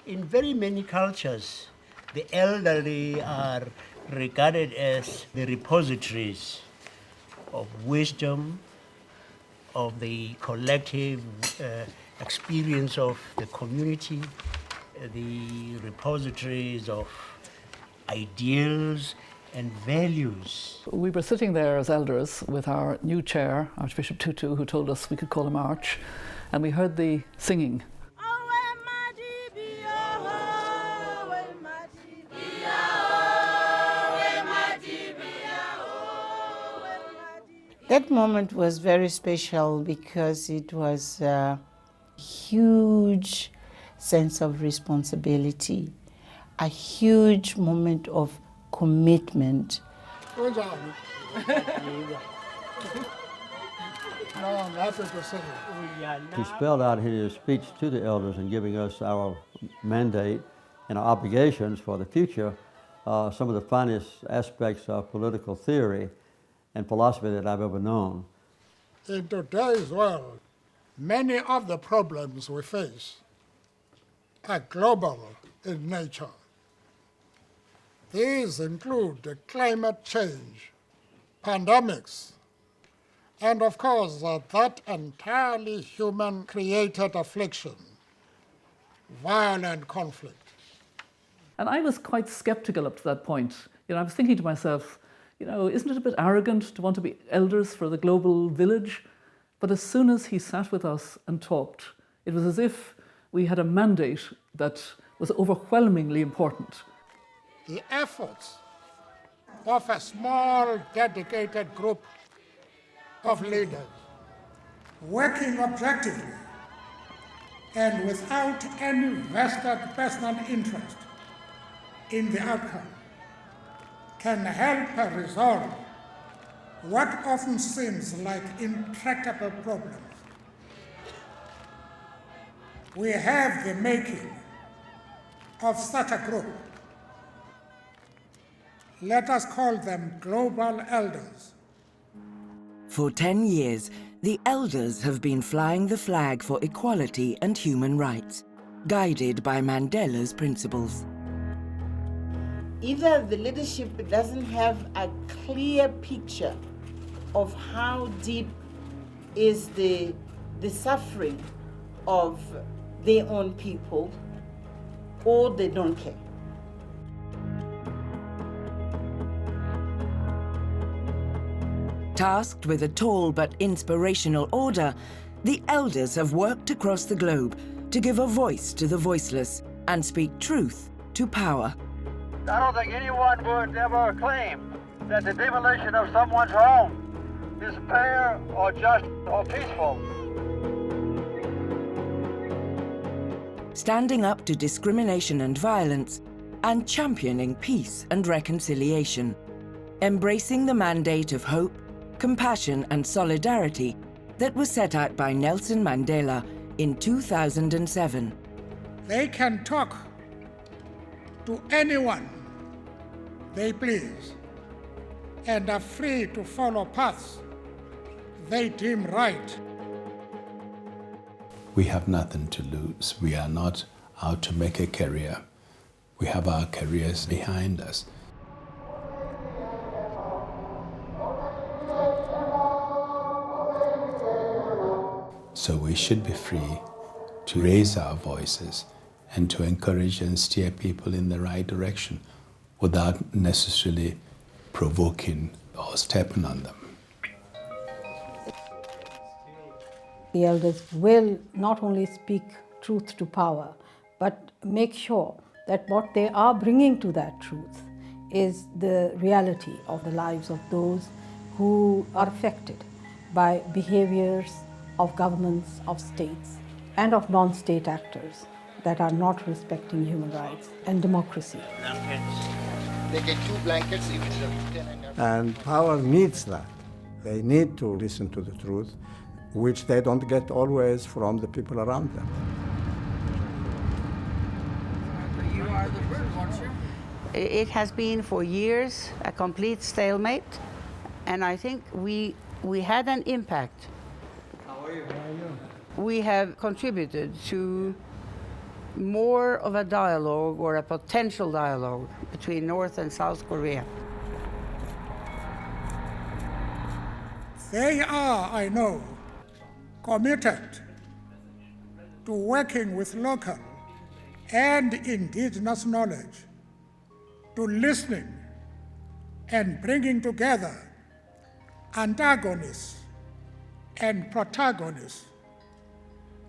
In very many cultures, the elderly are regarded as the repositories of wisdom, of the collective experience of the community, the repositories of ideals and values. We were sitting there as elders with our new chair, Archbishop Tutu, who told us we could call him Arch, and we heard the singing. That moment was very special because it was a huge sense of responsibility, a huge moment of commitment. He spelled out in his speech to the elders and giving us our mandate and our obligations for the future, some of the finest aspects of political theory and philosophy that I've ever known. In today's world, many of the problems we face are global in nature. These include climate change, pandemics, and of course that entirely human-created affliction, violent conflict. And I was quite skeptical up to that point. I was thinking to myself, isn't it a bit arrogant to want to be elders for the global village? But as soon as he sat with us and talked, it was as if we had a mandate that was overwhelmingly important. The efforts of a small, dedicated group of leaders working objectively and without any vested personal interest in the outcome can help resolve what often seems like intractable problems. We have the making of such a group. Let us call them global elders. For 10 years, the elders have been flying the flag for equality and human rights, guided by Mandela's principles. Either the leadership doesn't have a clear picture of how deep is the suffering of their own people, or they don't care. Tasked with a tall but inspirational order, the elders have worked across the globe to give a voice to the voiceless and speak truth to power. I don't think anyone would ever claim that the demolition of someone's home is fair or just or peaceful. Standing up to discrimination and violence and championing peace and reconciliation. Embracing the mandate of hope, compassion and solidarity that was set out by Nelson Mandela in 2007. They can talk to anyone they please and are free to follow paths they deem right. We have nothing to lose. We are not out to make a career. We have our careers behind us. So we should be free to raise our voices and to encourage and steer people in the right direction without necessarily provoking or stepping on them. The elders will not only speak truth to power, but make sure that what they are bringing to that truth is the reality of the lives of those who are affected by behaviors of governments, of states, and of non-state actors that are not respecting human rights and democracy. They get 2 blankets each. And power needs that. They need to listen to the truth, which they don't get always from the people around them. You are the first, aren't you? It has been for years a complete stalemate, and I think we had an impact. How are you? We have contributed to more of a dialogue or a potential dialogue between North and South Korea. They are, I know, committed to working with local and indigenous knowledge, to listening and bringing together antagonists and protagonists,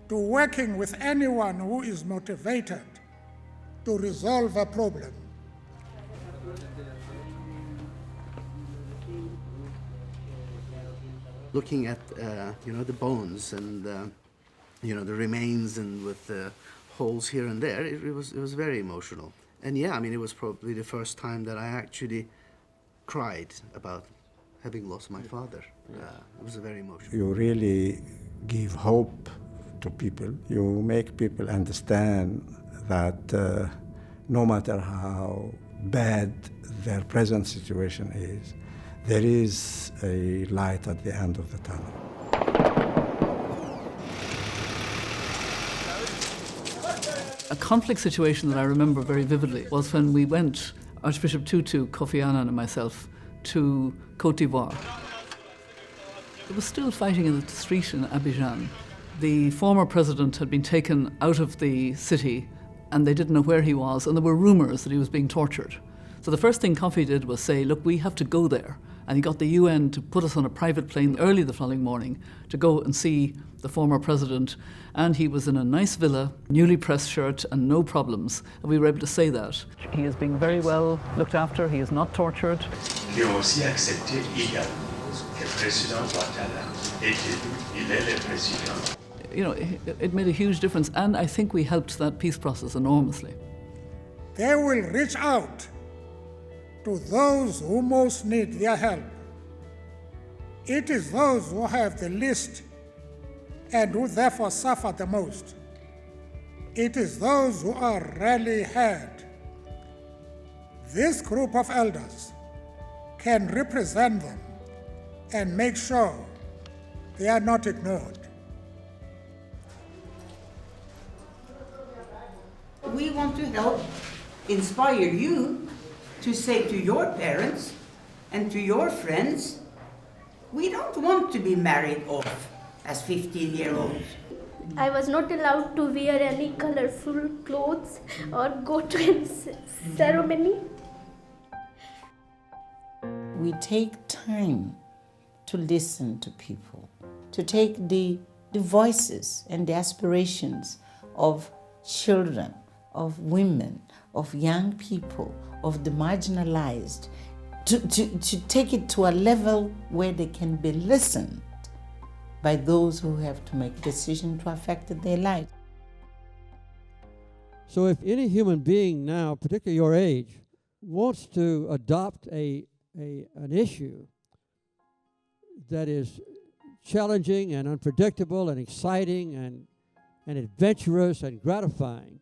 to working with anyone who is motivated to resolve a problem. Looking at the bones and the remains and with the holes here and there, it was very emotional. And yeah, I mean, it was probably the first time that I actually cried about having lost my father. It was very emotional. You really give hope to people. You make people understand that no matter how bad their present situation is, there is a light at the end of the tunnel. A conflict situation that I remember very vividly was when we went, Archbishop Tutu, Kofi Annan and myself, to Côte d'Ivoire. There was still fighting in the street in Abidjan. The former president had been taken out of the city and they didn't know where he was, and there were rumours that he was being tortured. So the first thing Kofi did was say, look, we have to go there. And he got the UN to put us on a private plane early the following morning to go and see the former president. And he was in a nice villa, newly pressed shirt, and no problems. And we were able to say that. He is being very well looked after. He is not tortured. Ils ont aussi accepté également que le président Ouattara il est le président. You know, it made a huge difference. And I think we helped that peace process enormously. They will reach out to those who most need their help. It is those who have the least and who therefore suffer the most. It is those who are rarely heard. This group of elders can represent them and make sure they are not ignored. We want to help inspire you to say to your parents and to your friends, we don't want to be married off as 15-year-olds. I was not allowed to wear any colorful clothes or go to any ceremony. We take time to listen to people, to take the voices and the aspirations of children, of women, of young people, of the marginalized, to take it to a level where they can be listened by those who have to make decisions to affect their lives. So if any human being now, particularly your age, wants to adopt an issue that is challenging and unpredictable and exciting and adventurous and gratifying,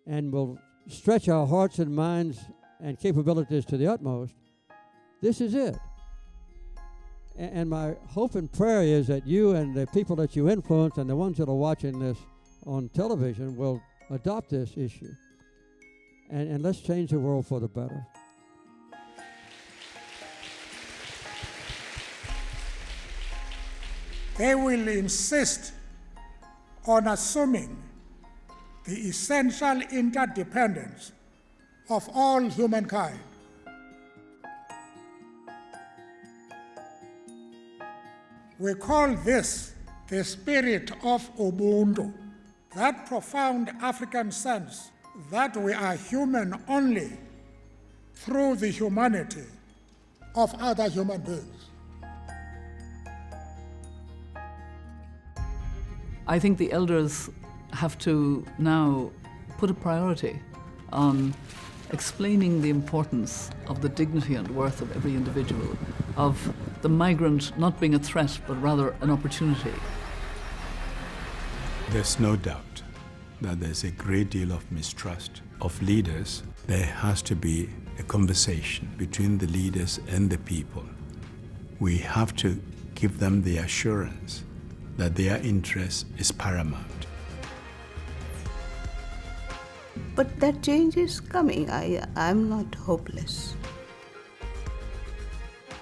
and will stretch our hearts and minds and capabilities to the utmost, this is it. And my hope and prayer is that you and the people that you influence and the ones that are watching this on television will adopt this issue. And let's change the world for the better. They will insist on assuming the essential interdependence of all humankind. We call this the spirit of Ubuntu, that profound African sense that we are human only through the humanity of other human beings. I think the elders have to now put a priority on explaining the importance of the dignity and worth of every individual, of the migrant not being a threat, but rather an opportunity. There's no doubt that there's a great deal of mistrust of leaders. There has to be a conversation between the leaders and the people. We have to give them the assurance that their interest is paramount. But that change is coming. I'm not hopeless.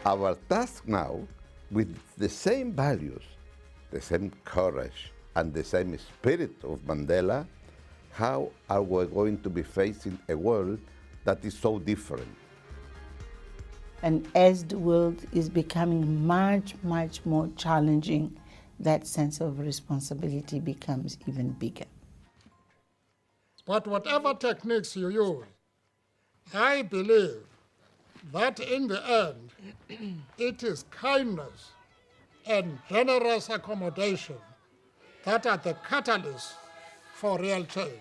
Our task now, with the same values, the same courage, and the same spirit of Mandela, how are we going to be facing a world that is so different? And as the world is becoming much, much more challenging, that sense of responsibility becomes even bigger. But whatever techniques you use, I believe that in the end, it is kindness and generous accommodation that are the catalyst for real change.